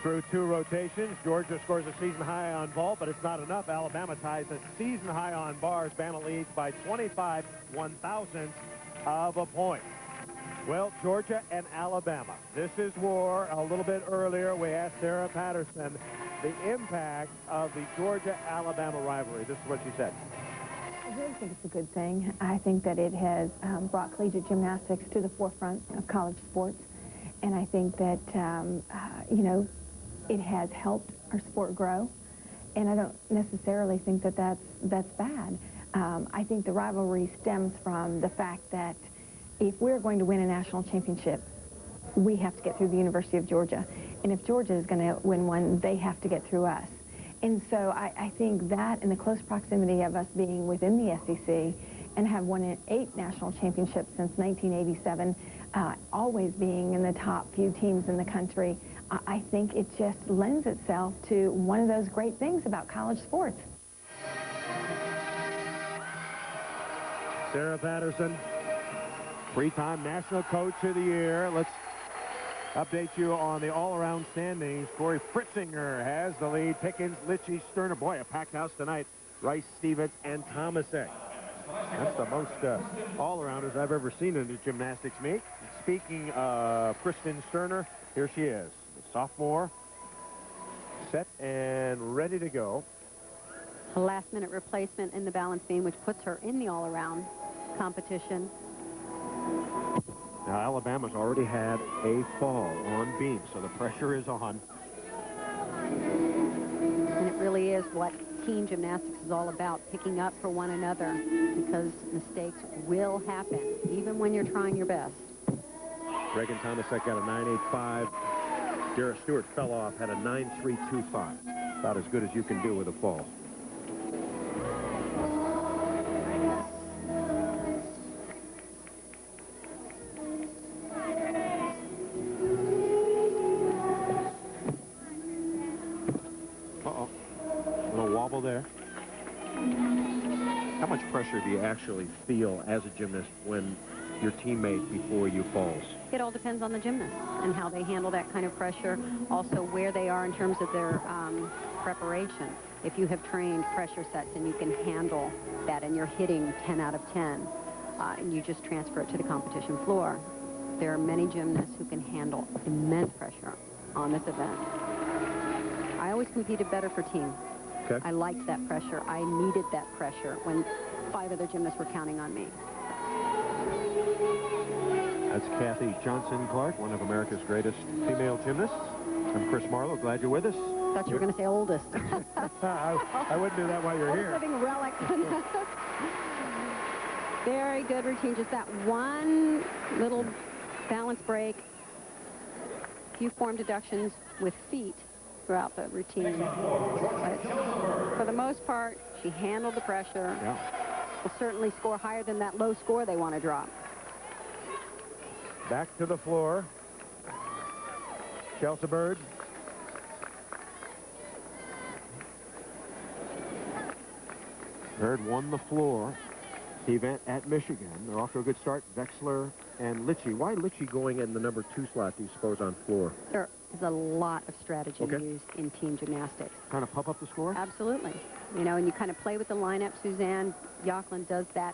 Through 2 rotations, Georgia scores a season high on vault, but it's not enough. Alabama ties a season high on bars. Bama leads by 25 1/1000 of a point. Well, Georgia and Alabama. This is war. A little bit earlier, we asked Sarah Patterson the impact of the Georgia-Alabama rivalry. This is what she said. I really think it's a good thing. I think that it has brought collegiate gymnastics to the forefront of college sports. And I think that, you know, it has helped our sport grow. And I don't necessarily think that that's bad. I think the rivalry stems from the fact that if we're going to win a national championship, we have to get through the University of Georgia. And if Georgia is going to win one, they have to get through us. And so I think that and the close proximity of us being within the SEC and have won 8 national championships since 1987, always being in the top few teams in the country, I think it just lends itself to one of those great things about college sports. Sarah Patterson, 3-time National Coach of the Year. Let's update you on the all-around standings. Cory Fritzinger has the lead. Pickens, Litchie, Sterner. Boy, a packed house tonight. Rice, Stevens, and Thomasek. That's the most all-arounders I've ever seen in the gymnastics meet. Speaking of Kristin Sterner, here she is, the sophomore, set and ready to go. A last-minute replacement in the balance beam, which puts her in the all-around competition. Now, Alabama's already had a fall on beam, so the pressure is on. And it really is what team gymnastics is all about, picking up for one another, because mistakes will happen, even when you're trying your best. Reagan Thomasek got a 9.85. Garrett Stewart fell off, had a 9.325. About as good as you can do with a fall. There. How much pressure do you actually feel as a gymnast when your teammate before you falls? It all depends on the gymnast and how they handle that kind of pressure. Also where they are in terms of their preparation. If you have trained pressure sets and you can handle that and you're hitting 10 out of 10 and you just transfer it to the competition floor. There are many gymnasts who can handle immense pressure on this event. I always competed better for team. Okay. I liked that pressure. I needed that pressure when 5 other gymnasts were counting on me. That's Kathy Johnson-Clark, one of America's greatest female gymnasts. I'm Chris Marlowe. Glad you're with us. Thought you were going to say oldest. I wouldn't do that while you're here. Living relic. Very good routine. Just that one little balance break. A few form deductions with feet throughout the routine. But for the most part, she handled the pressure. Yeah. Will certainly score higher than that low score they want to drop. Back to the floor. Chelsa Byrd. Byrd won the floor event at Michigan. They're off to a good start. Vexler and Litchie. Why Litchie going in the number 2 slot, do you suppose, on floor? There is a lot of strategy used in team gymnastics. Kind of pump up the score? Absolutely. You know, and you kind of play with the lineup. Suzanne Jocelyn does that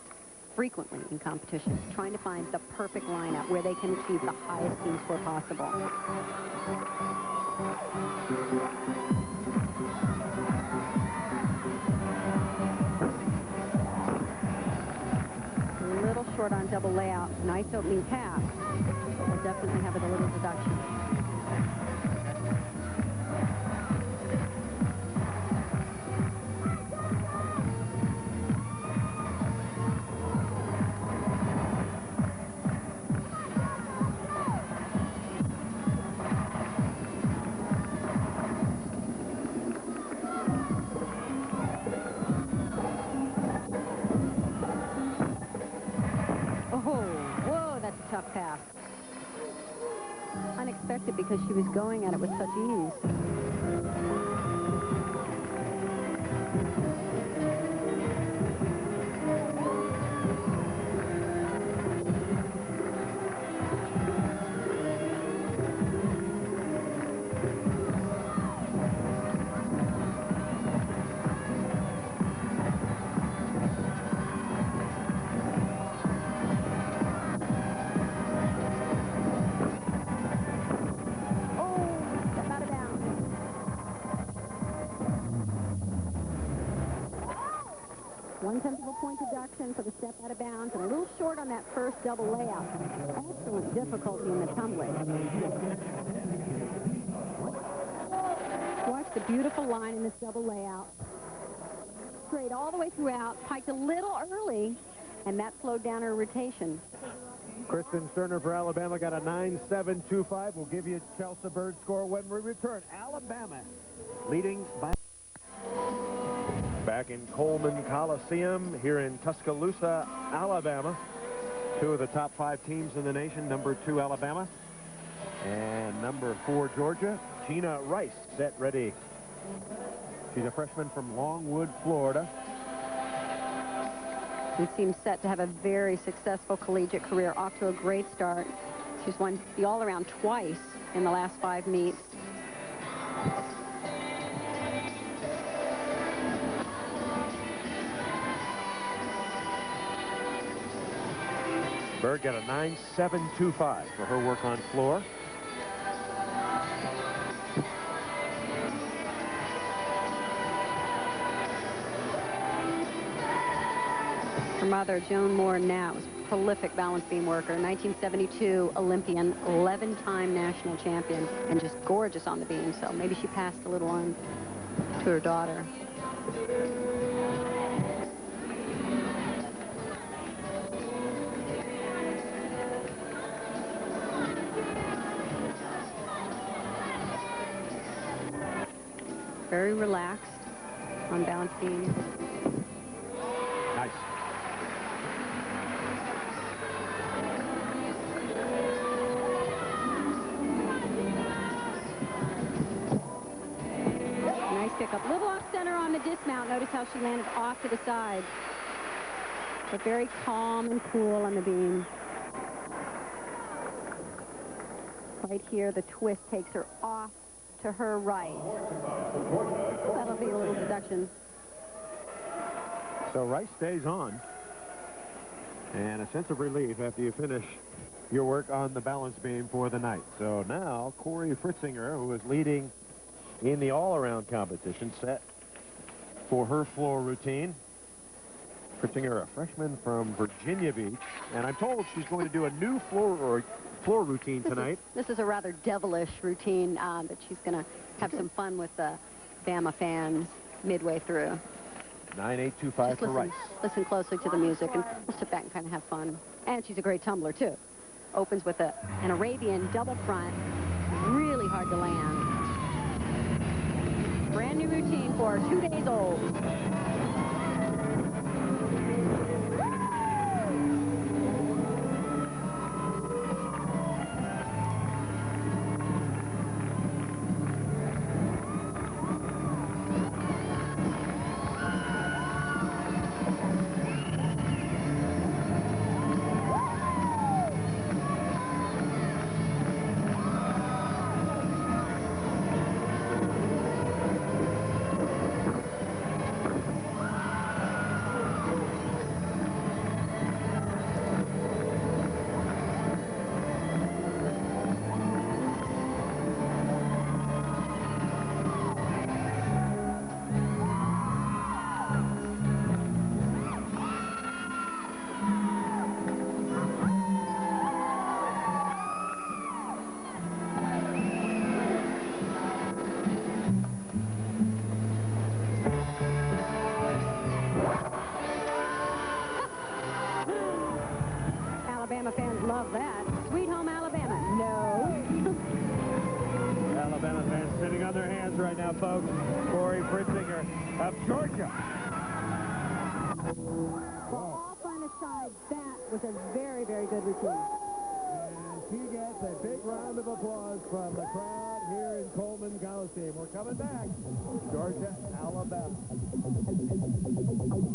frequently in competitions, trying to find the perfect lineup where they can achieve the highest team score possible. A little short on double layout. Nice opening pass. But we'll definitely have it a little deduction. Tough pass. Unexpected because she was going at it with such ease. position for the step out of bounds and a little short on that first double layout. Excellent difficulty in the tumbling. Watch the beautiful line in this double layout. Straight all the way throughout, piked a little early, and that slowed down her rotation. Kristin Sterner for Alabama got a 9.725. We'll give you Chelsa Byrd score when we return. Alabama leading by... Back in Coleman Coliseum here in Tuscaloosa, Alabama. Two of the top 5 teams in the nation. Number 2, Alabama. And number 4, Georgia. Jeana Rice set ready. She's a freshman from Longwood, Florida. She seems set to have a very successful collegiate career, off to a great start. She's won the all-around twice in the last 5 meets. Byrd got a 9.725 for her work on floor. Her mother, Joan Moore Knapp, was a prolific balance beam worker, 1972 Olympian, 11-time national champion, and just gorgeous on the beam, so maybe she passed a little on to her daughter. Very relaxed on balance beam. Nice. Nice pickup. Little off center on the dismount. Notice how she landed off to the side. But very calm and cool on the beam. Right here, the twist takes her off to her right. That'll be a little deduction. So Rice stays on. And a sense of relief after you finish your work on the balance beam for the night. So now Cory Fritzinger, who is leading in the all-around competition, set for her floor routine. Fritzinger, a freshman from Virginia Beach, and I'm told she's going to do a new floor routine tonight. This is a rather devilish routine that she's going to have some fun with the Bama fans midway through. 9.825 for Rice. Listen closely to the music, and we'll sit back and kind of have fun. And she's a great tumbler, too. Opens with an Arabian double front. Really hard to land. Brand new routine for her, 2 days old. Alabama fans love that. Sweet home Alabama. No. Alabama fans sitting on their hands right now, folks. Cory Fritzinger of Georgia. Well, all fun aside, that was a very, very good routine. And she gets a big round of applause from the crowd here in Coleman Coliseum. We're coming back. Georgia, Alabama.